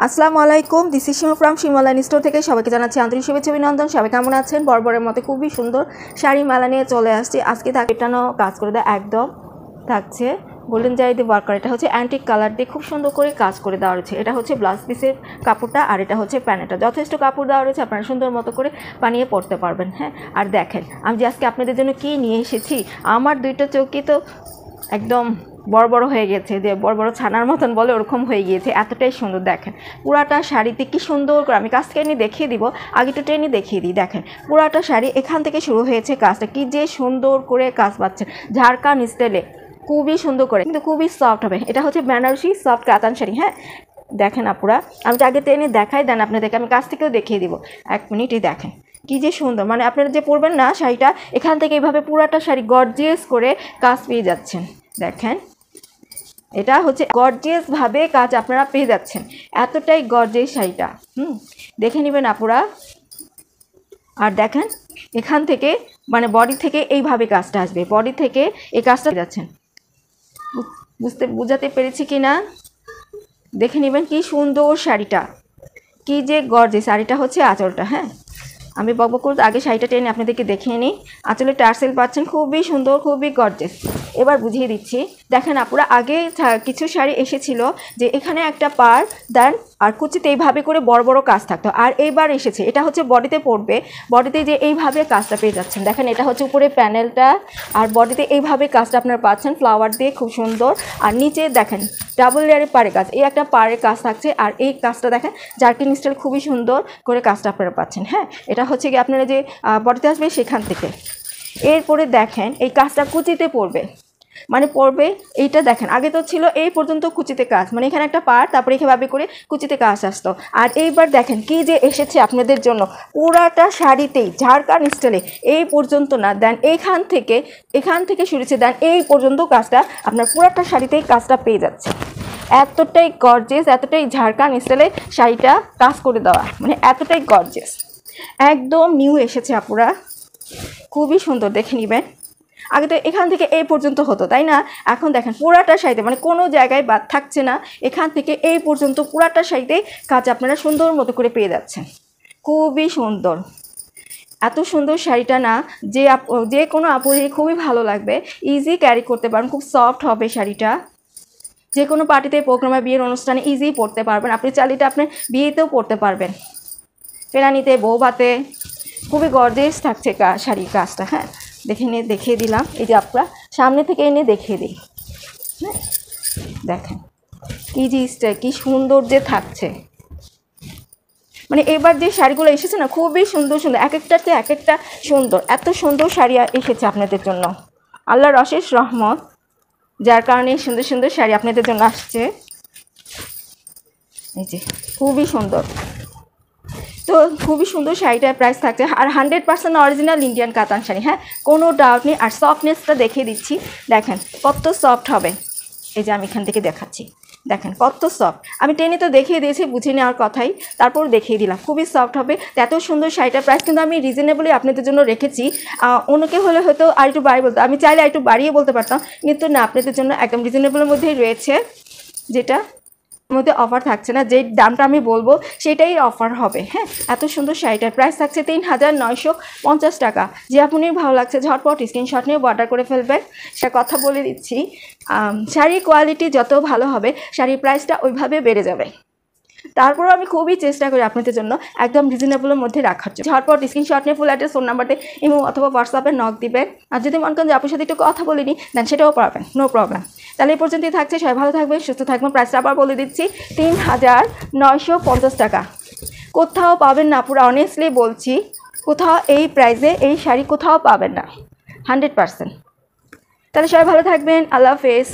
আসসালামু আলাইকুম, this is Shima from Shima online store থেকে সবাইকে জানাচ্ছি আন্তরিক শুভেচ্ছা অভিনন্দন। সবাই কেমন আছেন? বরাবরের মতো খুবই সুন্দর শাড়ি মেলা নিয়ে চলে আসছি। আজকে পেটানো কাজ করে দেওয়া একদম থাকছে গোল্ডেন জারি দিয়ে ওয়ার্ক করা। এটা হচ্ছে অ্যান্টিক কালার দিয়ে খুব সুন্দর করে কাজ করে দেওয়া রয়েছে। এটা হচ্ছে ব্লাউজ পিসের কাপড়টা আর এটা হচ্ছে প্যানেলটা। যথেষ্ট কাপড় দেওয়া রয়েছে, আপনারা সুন্দর মতো করে বানিয়ে পরতে পারবেন। হ্যাঁ, আর দেখেন আমি যে আজকে আপনাদের জন্য কী নিয়ে এসেছি, আমার দুইটা চৌকি তো একদম বড় বড় হয়ে গেছে, যে বড় বড় ছানার মতন বলে ওরকম হয়ে গিয়েছে, এতটাই সুন্দর। দেখেন পুরাটা শাড়িতে কি সুন্দর করে, আমি কাজ টেনে দেখিয়ে দিব, আগে একটু টেনে দেখিয়ে দিই। দেখেন পুরাটা শাড়ি এখান থেকে শুরু হয়েছে কাজটা, কি যে সুন্দর করে কাজ পাচ্ছে ঝাড়খান স্টাইলে, খুবই সুন্দর করে, কিন্তু খুবই সফট হবে। এটা হচ্ছে বেনারসি সফট কাতান শাড়ি। হ্যাঁ দেখেন আপুরা, আমি তো আগে টেনে দেখাই দেন আপনাদেরকে, আমি কাছ থেকেও দেখিয়ে দিব। এক মিনিটই দেখেন কি যে সুন্দর, মানে আপনারা যে পরবেন না শাড়িটা, এখান থেকে এইভাবে পুরাটা শাড়ি গর্জিয়াস করে কাজ পেয়ে যাচ্ছেন। দেখেন এটা হচ্ছে গর্জিয়াস ভাবে কাজ আপনারা পেয়ে যাচ্ছেন, এতটাই গর্জিয়াস শাড়িটা। দেখে নেবেন আপুরা। আর দেখেন এখান থেকে মানে বডি থেকে এইভাবে কাজটা আসবে, বডি থেকে এই কাজটা যাচ্ছেন। বুঝাতে পেরেছি কি না? দেখে নেবেন কি সুন্দর শাড়িটা, কি যে গর্জিয়াস। শাড়িটা হচ্ছে আঁচলটা। হ্যাঁ আমি বকবক করতে আগে শাড়িটা টেনে আপনাদেরকে দেখিয়ে নিই। আঁচলে টার্সেল পাচ্ছেন, খুবই সুন্দর, খুবই গর্জিয়াস। এবার বুঝিয়ে দিচ্ছি। দেখেন আপুরা, আগে কিছু শাড়ি এসেছিল যে এখানে একটা পার দেন আর কুচিতে এইভাবে করে বড় বড় কাজ থাকতো, আর এইবার এসেছে এটা হচ্ছে বডিতে পড়বে, বডিতে যে এইভাবে কাজটা পেয়ে যাচ্ছেন। দেখেন এটা হচ্ছে উপরে প্যানেলটা, আর বডিতে এইভাবে কাজটা আপনারা পাচ্ছেন ফ্লাওয়ার দিয়ে, খুব সুন্দর। আর নিচে দেখেন ডাবল লেয়ারের পাড়ে কাজ, এই একটা পাড়ের কাজ থাকছে, আর এই কাজটা দেখেন জার্কিন স্টাইল, খুবই সুন্দর করে কাজটা আপনারা পাচ্ছেন। হ্যাঁ এটা হচ্ছে কি আপনারা যে বডিতে আসবে সেখান থেকে। এরপরে দেখেন এই কাজটা কুচিতে পড়বে, মানে পড়বে এইটা দেখেন আগে তো ছিল এই পর্যন্ত কুচিতে কাজ, মানে এখানে একটা পার, তারপরে এভাবে করে কুচিতে কাজ আসতো। আর এইবার দেখেন কি যে এসেছে আপনাদের জন্য, পুরাটা শাড়িতেই ঝাড়খান স্টাইলে এই পর্যন্ত না দেন এখান থেকে শুরু হচ্ছে দেন এই পর্যন্ত কাজটা আপনার পুরাটা শাড়িতেই কাজটা পেয়ে যাচ্ছে। এতটাই গর্জিয়াস, এতটাই ঝাড়খান স্টাইলে শাড়িটা কাজ করে দেওয়া, মানে এতটাই গর্জিয়াস, একদম নিউ এসেছে আপুরা, খুবই সুন্দর। দেখে নেবেন আগে তো এখান থেকে এই পর্যন্ত হতো তাই না, এখন দেখেন পুরাটা শাড়িতে মানে কোনো জায়গায় বাদ থাকছে না, এখান থেকে এই পর্যন্ত পুরাটা শাড়িতে কাজ আপনারা সুন্দর মতো করে পেয়ে যাচ্ছেন, খুবই সুন্দর। এত সুন্দর শাড়িটা না যে কোনো আপুরই খুবই ভালো লাগবে, ইজি ক্যারি করতে পারেন, খুব সফট হবে শাড়িটা, যে কোনো পার্টিতে, প্রোগ্রামে, বিয়ের অনুষ্ঠানে ইজি পরতে পারবেন। আপনি চালিটা আপনি বিয়েতেও পরতে পারবেন, ফেরানিতে, বৌভাতে, খুবই গর্জিয়াস থাকছে শাড়ির কাজটা। হ্যাঁ দেখিয়ে দিলাম, এই যে আপনারা সামনে থেকে এনে দেখিয়ে দিই। হ্যাঁ দেখেন কি জিনিসটা কি সুন্দর যে থাকছে, মানে এবার যে শাড়িগুলো এসেছে না খুবই সুন্দর সুন্দর, এক একটাতে এক একটা সুন্দর, এত সুন্দর শাড়ি এসেছে আপনাদের জন্য, আল্লাহর অশেষ রহমত, যার কারণে সুন্দর সুন্দর শাড়ি আপনাদের জন্য আসছে। এই যে খুবই সুন্দর, তো খুবই সুন্দর শাড়িটার প্রাইস থাকছে আর 100% অরিজিনাল ইন্ডিয়ান কাতান শাড়ি। হ্যাঁ কোনো ডাউট নেই। আর সফটনেসটা দেখিয়ে দিচ্ছি, দেখেন কত সফট হবে। এই যে আমি এখান থেকে দেখাচ্ছি, দেখেন কত সফট, আমি টেনে তো দেখিয়ে দিয়েছি বুঝে নেওয়ার কথাই, তারপর দেখিয়ে দিলাম খুবই সফট হবে। এত সুন্দর শাড়িটার প্রাইস কিন্তু আমি রিজনেবলি আপনাদের জন্য রেখেছি। অন্যকে হলে হয়তো আর একটু বাড়িয়ে বলতো, আমি চাইলে আর একটু বাড়িয়ে বলতে পারতাম, কিন্তু না, আপনাদের জন্য একদম রিজনেবলের মধ্যেই রয়েছে, যেটা মধ্যে অফার থাকছে না, যে দামটা আমি বলবো সেটাই অফার হবে। হ্যাঁ এত সুন্দর শাড়িটার প্রাইস থাকছে 3950 টাকা। যে আপনি ভালো লাগছে ঝটপট স্ক্রিনশট নিয়ে অর্ডার করে ফেলবেন। সে কথা বলে দিচ্ছি, শাড়ির কোয়ালিটি যত ভালো হবে শাড়ির প্রাইসটা ওইভাবে বেড়ে যাবে। তারপরেও আমি খুবই চেষ্টা করি আপনাদের জন্য একদম রিজনেবলের মধ্যে রাখার জন্য। ঝটপট স্ক্রিনশট নিয়ে ফুল অ্যাড্রেস, ফোন নাম্বারতে ইমো অথবা হোয়াটসঅ্যাপে নক দিবেন। আর যদি মনে করেন যে আপনার সাথে একটু কথা বলিনি দেন সেটাও পারবেন, নো প্রবলেম। তাহলে এই পর্যন্তই থাকছে, সবাই ভালো থাকবেন, সুস্থ থাকবেন। প্রাইসটা আবার বলে দিচ্ছি 3950 টাকা। কোথাও পাবেন না, পুরো অনেস্টলি বলছি, কোথাও এই প্রাইসে এই শাড়ি কোথাও পাবেন না 100%। তাহলে সবাই ভালো থাকবেন, আল্লাহ হাফেজ।